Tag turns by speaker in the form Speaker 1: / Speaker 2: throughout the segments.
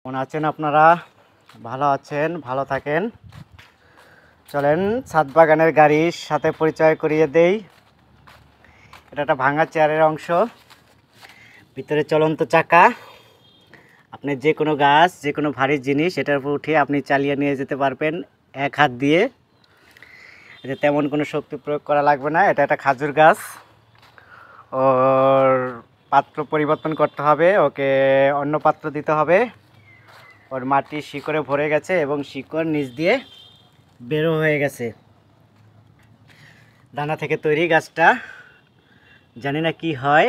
Speaker 1: কেমন আছেন আপনারা? ভালো আছেন, ভালো থাকেন। চলেন ছাদ বাগানের গাড়ির সাথে পরিচয় করিয়ে দেই। এটা একটা ভাঙা চেয়ারের অংশ, ভিতরে চলন্ত চাকা। আপনি যে কোনো গাছ, যে কোনো ভারী জিনিস এটার উপর উঠিয়ে আপনি চালিয়ে নিয়ে যেতে পারবেন এক হাত দিয়ে। এতে তেমন কোনো শক্তি প্রয়োগ করা লাগবে না। এটা একটা খাজুর গাছ। ওর পাত্র পরিবর্তন করতে হবে, ওকে অন্য পাত্র দিতে হবে। ওর মাটি শিকড়ে ভরে গেছে এবং শিকড় নিচ দিয়ে বেরো হয়ে গেছে। দানা থেকে তৈরি গাছটা। জানি না কি হয়,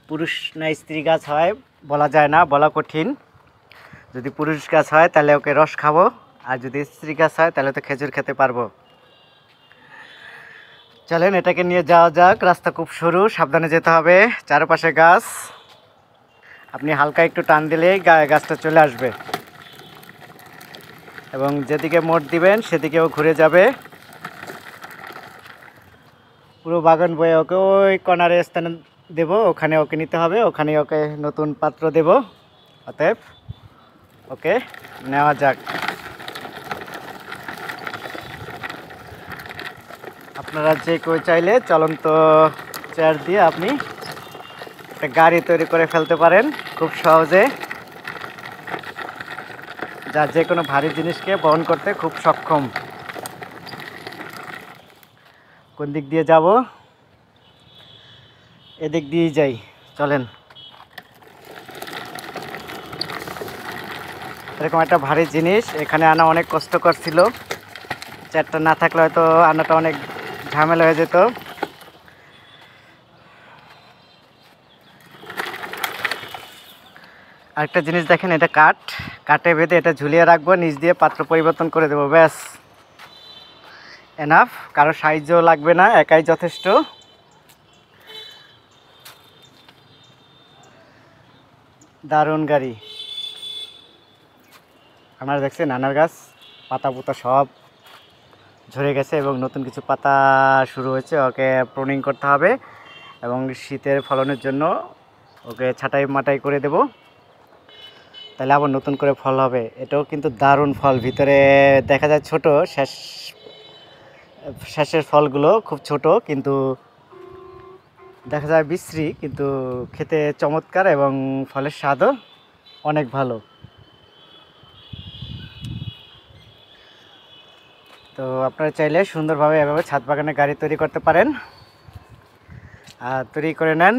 Speaker 1: পুরুষ না স্ত্রী গাছ হয় বলা যায় না, বলা কঠিন। যদি পুরুষ গাছ হয় তাহলে ওকে রস খাবো, আর যদি স্ত্রী গাছ হয় তাহলে তো খেজুর খেতে পারবো। চলেন এটাকে নিয়ে যাওয়া যাক। রাস্তা খুব সরু, সাবধানে যেতে হবে। চারপাশে গাছ, আপনি হালকা একটু টান দিলেই গাছটা চলে আসবে এবং যেদিকে মোড় দিবেন সেদিকেও ঘুরে যাবে। পুরো বাগান বয়ে ওকে ওই কর্নারের স্থানে দেব, ওখানে ওকে নিতে হবে, ওখানে ওকে নতুন পাত্র দেব। অতএব ওকে নেওয়া যাক। আপনারা যে কেউ চাইলে চলন্ত চেয়ার দিয়ে আপনি একটা গাড়ি তৈরি করে ফেলতে পারেন খুব সহজে, যা যে কোনো ভারী জিনিসকে বহন করতে খুব সক্ষম। কোন দিক দিয়ে যাব? এদিক দিয়েই যাই, চলেন। এরকম একটা ভারী জিনিস এখানে আনা অনেক কষ্টকর ছিল। চেয়ারটা না থাকলে হয়তো আনাটা অনেক ঝামেলা হয়ে যেত। আরেকটা জিনিস দেখেন, এটা কাঠে বেঁধে এটা ঝুলিয়ে রাখবো, নিচ দিয়ে পাত্র পরিবর্তন করে দেবো, ব্যাস এনাফ। কারো সাহায্যও লাগবে না, একাই যথেষ্ট। দারুণ গাড়ি। আপনারা দেখছেন আনার গাছ পাতা পুতা সব ঝরে গেছে এবং নতুন কিছু পাতা শুরু হয়েছে। ওকে প্রুনিং করতে হবে এবং শীতের ফলনের জন্য ওকে ছাঁটাই মাটাই করে দেব, তাহলে আবার নতুন করে ফল হবে। এটাও কিন্তু দারুণ ফল, ভিতরে দেখা যায় ছোট, শেষের ফলগুলো খুব ছোট, কিন্তু দেখা যায় বিশ্রী, কিন্তু খেতে চমৎকার এবং ফলের স্বাদও অনেক ভালো। তো আপনারা চাইলে সুন্দরভাবে এভাবে ছাদ বাগানে গাড়ি তৈরি করতে পারেন, আর তৈরি করে নেন,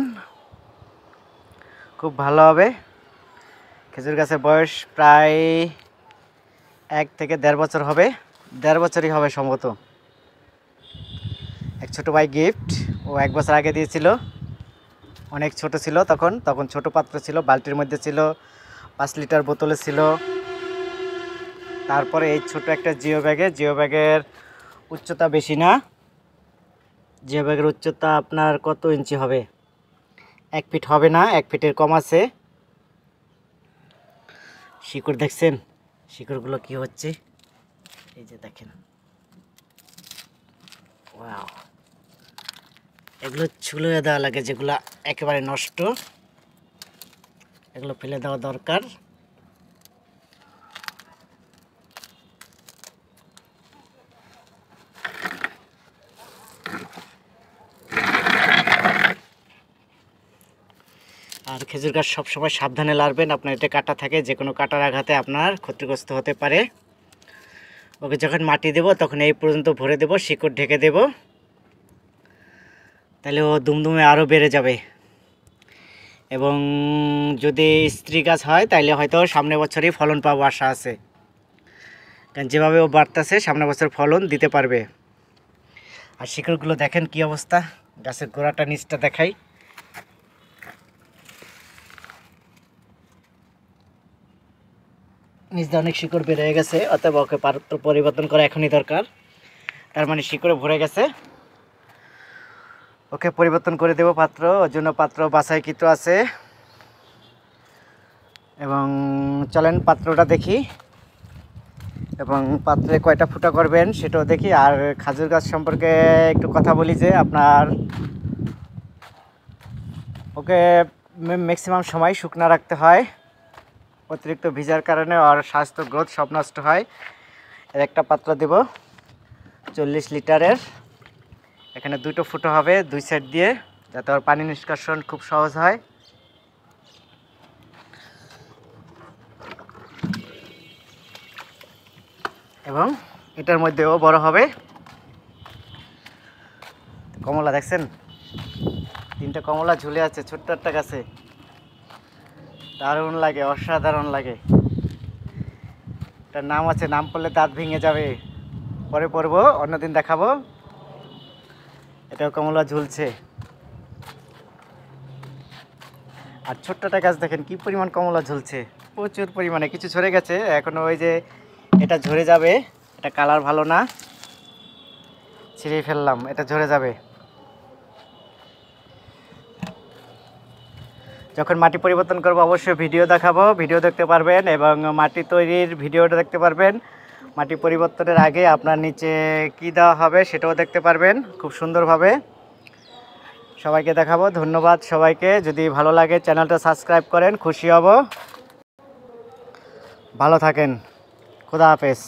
Speaker 1: খুব ভালো হবে। খেজুর গাছের বয়স প্রায় 1 থেকে 1.5 বছর হবে, 1.5 বছরই হবে সম্ভবত। এক ছোটো ভাই গিফট, ও 1 বছর আগে দিয়েছিল। অনেক ছোট ছিল তখন ছোট পাত্র ছিল, বালতির মধ্যে ছিল, 5 লিটার বোতলে ছিল। তারপরে এই ছোট একটা জিও ব্যাগের উচ্চতা বেশি না। জিও ব্যাগের উচ্চতা আপনার কত ইঞ্চি হবে? 1 ফিট হবে না, 1 ফিটের কম আছে। শিকড় দেখছেন, শিকড়গুলো কি হচ্ছে, এই যে দেখেন, ওয়াও। এগুলো ছুলে দেওয়া লাগে, যেগুলো একেবারে নষ্ট, এগুলো ফেলে দেওয়া দরকার। আর খেজুর গাছ সবসময় সাবধানে লাড়বেন, আপনার এটা কাটা থাকে, যে কোনো কাটার আঘাতে আপনার ক্ষতিগ্রস্ত হতে পারে। ওকে যখন মাটি দেব তখন এই পর্যন্ত ভরে দেব, শিকড় ঢেকে দেব, তাহলে ও দুমদুমে আরও বেড়ে যাবে। এবং যদি স্ত্রী গাছ হয় তাহলে হয়তো সামনের বছরই ফলন পাবো, আশা আছে। কারণ যেভাবে ও বাড়তেছে সামনের বছর ফলন দিতে পারবে। আর শিকড়গুলো দেখেন কি অবস্থা, গাছের গোড়াটা নিচটা দেখাই, নিচ দিয়ে অনেক শিকড় বের হয়ে গেছে। অতএব ওকে পাত্র পরিবর্তন করা এখনই দরকার, তার মানে শিকড়ে ভরে গেছে। ওকে পরিবর্তন করে দেব পাত্র, ওর জন্য পাত্র বাছাইকৃত আছে। এবং চলেন পাত্রটা দেখি এবং পাত্রে কয়টা ফুটা করবেন সেটাও দেখি। আর খাজুর গাছ সম্পর্কে একটু কথা বলি, যে আপনার ওকে ম্যাক্সিমাম সময় শুকনো রাখতে হয়। অতিরিক্ত ভিজার কারণে ওর স্বাস্থ্য গ্রোথ সব নষ্ট হয়। এর একটা পাত্র দেব 40 লিটারের। এখানে দুটো ফুটো হবে দুই সাইড দিয়ে, যাতে ওর পানি নিষ্কাশন খুব সহজ হয়। এবং এটার মধ্যেও বড় হবে। কমলা দেখছেন, 3টা কমলা ঝুলে আছে ছোট্ট একটা গাছে। দারুণ লাগে, অসাধারণ লাগে। এটার নাম আছে, নাম পড়লে দাঁত ভেঙে যাবে, পরে পড়বো, অন্যদিন দেখাবো। এটাও কমলা ঝুলছে। আর ছোট্টটা গাছ দেখেন কি পরিমাণ কমলা ঝুলছে, প্রচুর পরিমাণে। কিছু ঝরে গেছে এখনো, ওই যে এটা ঝরে যাবে, এটা কালার ভালো না, ছিঁড়ে ফেললাম, এটা ঝরে যাবে। যখন মাটি পরিবর্তন করব অবশ্যই ভিডিও দেখাবো, ভিডিও দেখতে পারবেন এবং মাটি তৈরির ভিডিওটা দেখতে পারবেন। মাটি পরিবর্তনের আগে আপনার নিচে কি দেওয়া হবে সেটাও দেখতে পারবেন খুব সুন্দরভাবে। সবাইকে দেখাবো। ধন্যবাদ সবাইকে। যদি ভালো লাগে চ্যানেলটা সাবস্ক্রাইব করেন, খুশি হব। ভালো থাকেন। খোদা হাফেজ।